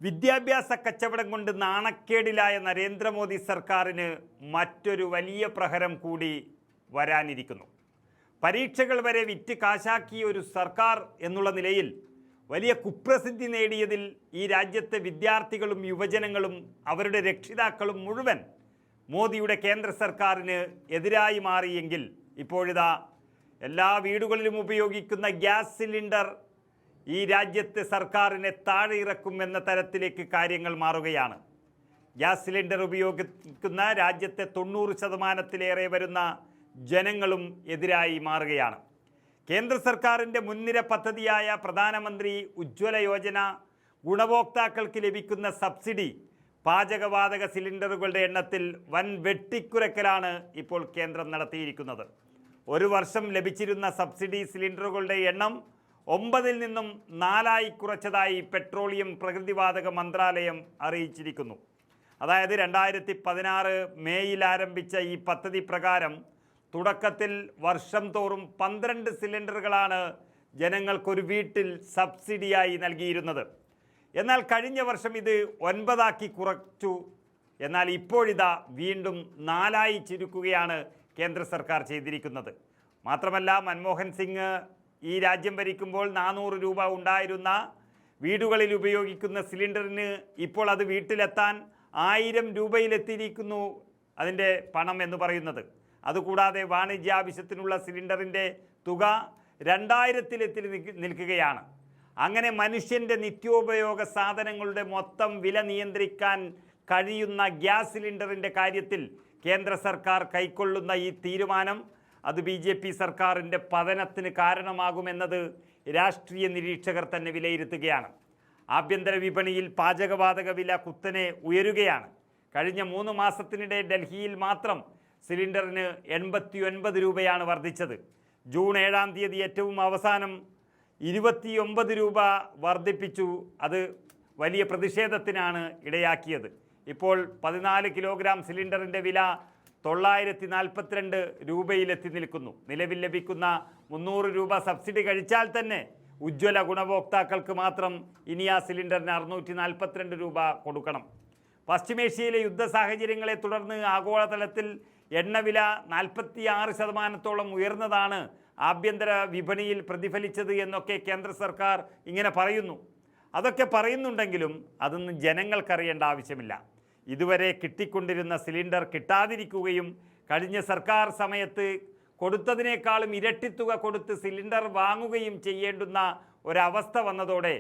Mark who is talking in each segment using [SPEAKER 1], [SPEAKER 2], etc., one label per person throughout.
[SPEAKER 1] വിദ്യാഭ്യാസ കച്ചവടം കൊണ്ട് നാണക്കേടിലായ നരേന്ദ്രമോദി സർക്കാരിന് മറ്റൊരു വലിയ പ്രഹരം കൂടി വരാനിരിക്കുന്നു. പരീക്ഷകൾ വരെ വിറ്റ് കാശാക്കിയ ഒരു സർക്കാർ എന്നുള്ള നിലയിൽ വലിയ കുപ്രസിദ്ധി നേടിയതിൽ ഈ രാജ്യത്തെ വിദ്യാർത്ഥികളും യുവജനങ്ങളും അവരുടെ രക്ഷിതാക്കളും മുഴുവൻ മോദിയുടെ കേന്ദ്ര സർക്കാരിന് എതിരായി മാറിയെങ്കിൽ ഇപ്പോഴിതാ എല്ലാ വീടുകളിലും ഉപയോഗിക്കുന്ന ഗ്യാസ് സിലിണ്ടർ ഈ രാജ്യത്തെ സർക്കാരിനെ താഴെ ഇറക്കും എന്ന തരത്തിലേക്ക് കാര്യങ്ങൾ മാറുകയാണ്. ഗ്യാസ് സിലിണ്ടർ ഉപയോഗിക്കുന്ന രാജ്യത്തെ 90% വരുന്ന ജനങ്ങളും എതിരായി മാറുകയാണ്. കേന്ദ്ര സർക്കാരിൻ്റെ മുൻനിര പദ്ധതിയായ പ്രധാനമന്ത്രി ഉജ്ജ്വല യോജന ഗുണഭോക്താക്കൾക്ക് ലഭിക്കുന്ന സബ്സിഡി പാചകവാതക സിലിണ്ടറുകളുടെ എണ്ണത്തിൽ വൻ വെട്ടിക്കുറയ്ക്കലാണ് ഇപ്പോൾ കേന്ദ്രം നടത്തിയിരിക്കുന്നത്. ഒരു വർഷം ലഭിച്ചിരുന്ന സബ്സിഡി സിലിണ്ടറുകളുടെ എണ്ണം 9 നിന്നും 4 കുറച്ചതായി പെട്രോളിയം പ്രകൃതിവാതക മന്ത്രാലയം അറിയിച്ചിരിക്കുന്നു. അതായത് 2016 മേയിൽ ആരംഭിച്ച ഈ പദ്ധതി പ്രകാരം തുടക്കത്തിൽ വർഷം തോറും 12 സിലിണ്ടറുകളാണ് ജനങ്ങൾക്കൊരു വീട്ടിൽ സബ്സിഡിയായി നൽകിയിരുന്നത്. എന്നാൽ കഴിഞ്ഞ വർഷം ഇത് 9 കുറച്ചു. എന്നാൽ ഇപ്പോഴിതാ വീണ്ടും 4 ചുരുക്കുകയാണ് കേന്ദ്ര സർക്കാർ ചെയ്തിരിക്കുന്നത്. മാത്രമല്ല, മൻമോഹൻ സിംഗ് ഈ രാജ്യം ഭരിക്കുമ്പോൾ 400 രൂപ ഉണ്ടായിരുന്ന വീടുകളിൽ ഉപയോഗിക്കുന്ന സിലിണ്ടറിന് ഇപ്പോൾ അത് വീട്ടിലെത്താൻ 1000 രൂപയിലെത്തിയിരിക്കുന്നു അതിൻ്റെ പണം എന്ന് പറയുന്നത്. അതുകൂടാതെ വാണിജ്യാവശ്യത്തിനുള്ള സിലിണ്ടറിൻ്റെ തുക 2000-ലെത്തി നിൽക്കുകയാണ്. അങ്ങനെ മനുഷ്യൻ്റെ നിത്യോപയോഗ സാധനങ്ങളുടെ മൊത്തം വില നിയന്ത്രിക്കാൻ കഴിയുന്ന ഗ്യാസ് സിലിണ്ടറിൻ്റെ കാര്യത്തിൽ കേന്ദ്ര സർക്കാർ കൈക്കൊള്ളുന്ന ഈ തീരുമാനം അത് BJP സർക്കാരിൻ്റെ പതനത്തിന് കാരണമാകുമെന്നത് രാഷ്ട്രീയ നിരീക്ഷകർ തന്നെ വിലയിരുത്തുകയാണ്. ആഭ്യന്തര വിപണിയിൽ പാചകവാതക വില കുത്തനെ ഉയരുകയാണ്. കഴിഞ്ഞ 3 മാസത്തിനിടെ ഡൽഹിയിൽ മാത്രം സിലിണ്ടറിന് 89 രൂപയാണ് വർദ്ധിച്ചത്. ജൂൺ 7-ാം തീയതി ഏറ്റവും അവസാനം 29 രൂപ വർദ്ധിപ്പിച്ചു. അത് വലിയ പ്രതിഷേധത്തിനാണ് ഇടയാക്കിയത്. ഇപ്പോൾ 14 കിലോഗ്രാം സിലിണ്ടറിൻ്റെ വില 942 രൂപയിലെത്തി നിൽക്കുന്നു. നിലവിൽ ലഭിക്കുന്ന 300 രൂപ സബ്സിഡി കഴിച്ചാൽ തന്നെ ഉജ്ജ്വല ഗുണഭോക്താക്കൾക്ക് മാത്രം ഇനി ആ സിലിണ്ടറിന് 642 രൂപ കൊടുക്കണം. പശ്ചിമേഷ്യയിലെ യുദ്ധ സാഹചര്യങ്ങളെ തുടർന്ന് ആഗോളതലത്തിൽ എണ്ണവില 46% ഉയർന്നതാണ് ആഭ്യന്തര വിപണിയിൽ പ്രതിഫലിച്ചത് എന്നൊക്കെ കേന്ദ്ര സർക്കാർ ഇങ്ങനെ പറയുന്നു. അതൊക്കെ പറയുന്നുണ്ടെങ്കിലും അതൊന്നും ജനങ്ങൾക്കറിയേണ്ട ആവശ്യമില്ല. ഇതുവരെ കിട്ടിക്കൊണ്ടിരുന്ന സിലിണ്ടർ കിട്ടാതിരിക്കുകയും കഴിഞ്ഞ സർക്കാർ സമയത്ത് കൊടുത്തതിനേക്കാളും ഇരട്ടിത്തുക കൊടുത്ത് സിലിണ്ടർ വാങ്ങുകയും ചെയ്യേണ്ടുന്ന ഒരവസ്ഥ വന്നതോടെ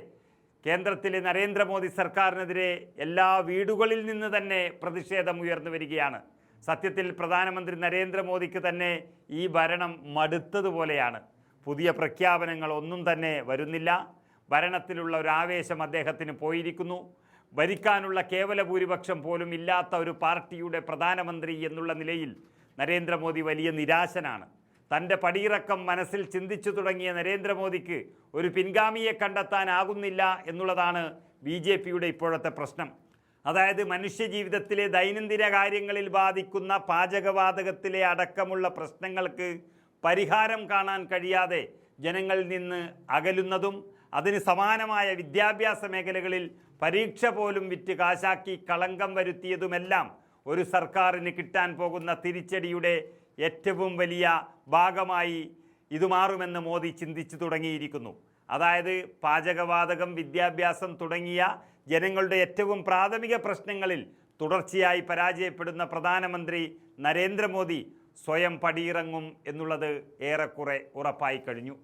[SPEAKER 1] കേന്ദ്രത്തിലെ നരേന്ദ്രമോദി സർക്കാരിനെതിരെ എല്ലാ വീടുകളിൽ നിന്ന് തന്നെ പ്രതിഷേധം ഉയർന്നു വരികയാണ്. സത്യത്തിൽ പ്രധാനമന്ത്രി നരേന്ദ്രമോദിക്ക് തന്നെ ഈ ഭരണം മടുത്തതുപോലെയാണ്. പുതിയ പ്രഖ്യാപനങ്ങൾ ഒന്നും തന്നെ വരുന്നില്ല. ഭരണത്തിലുള്ള ഒരു ആവേശം അദ്ദേഹത്തിന് പോയിരിക്കുന്നു. ഭരിക്കാനുള്ള കേവല ഭൂരിപക്ഷം പോലും ഇല്ലാത്ത ഒരു പാർട്ടിയുടെ പ്രധാനമന്ത്രി എന്നുള്ള നിലയിൽ നരേന്ദ്രമോദി വലിയ നിരാശനാണ്. തൻ്റെ പടിയിറക്കം മനസ്സിൽ ചിന്തിച്ചു തുടങ്ങിയ നരേന്ദ്രമോദിക്ക് ഒരു പിൻഗാമിയെ കണ്ടെത്താനാകുന്നില്ല എന്നുള്ളതാണ് BJPയുടെ ഇപ്പോഴത്തെ പ്രശ്നം. അതായത് മനുഷ്യജീവിതത്തിലെ ദൈനംദിന കാര്യങ്ങളിൽ ബാധിക്കുന്ന പാചകവാതകത്തിലെ അടക്കമുള്ള പ്രശ്നങ്ങൾക്ക് പരിഹാരം കാണാൻ കഴിയാതെ ജനങ്ങളിൽ നിന്ന് അകലുന്നതും അതിന് സമാനമായ വിദ്യാഭ്യാസ മേഖലകളിൽ പരീക്ഷ പോലും വിറ്റ് കാശാക്കി കളങ്കം വരുത്തിയതുമെല്ലാം ഒരു സർക്കാരിന് കിട്ടാൻ പോകുന്ന തിരിച്ചടിയുടെ ഏറ്റവും വലിയ ഭാഗമായി ഇത് മാറുമെന്ന് മോദി ചിന്തിച്ചു തുടങ്ങിയിരിക്കുന്നു. അതായത് പാചകവാതകം, വിദ്യാഭ്യാസം തുടങ്ങിയ ജനങ്ങളുടെ ഏറ്റവും പ്രാഥമിക പ്രശ്നങ്ങളിൽ തുടർച്ചയായി പരാജയപ്പെടുന്ന പ്രധാനമന്ത്രി നരേന്ദ്രമോദി സ്വയം പടിയിറങ്ങും എന്നുള്ളത് ഏറെക്കുറെ ഉറപ്പായി കഴിഞ്ഞു.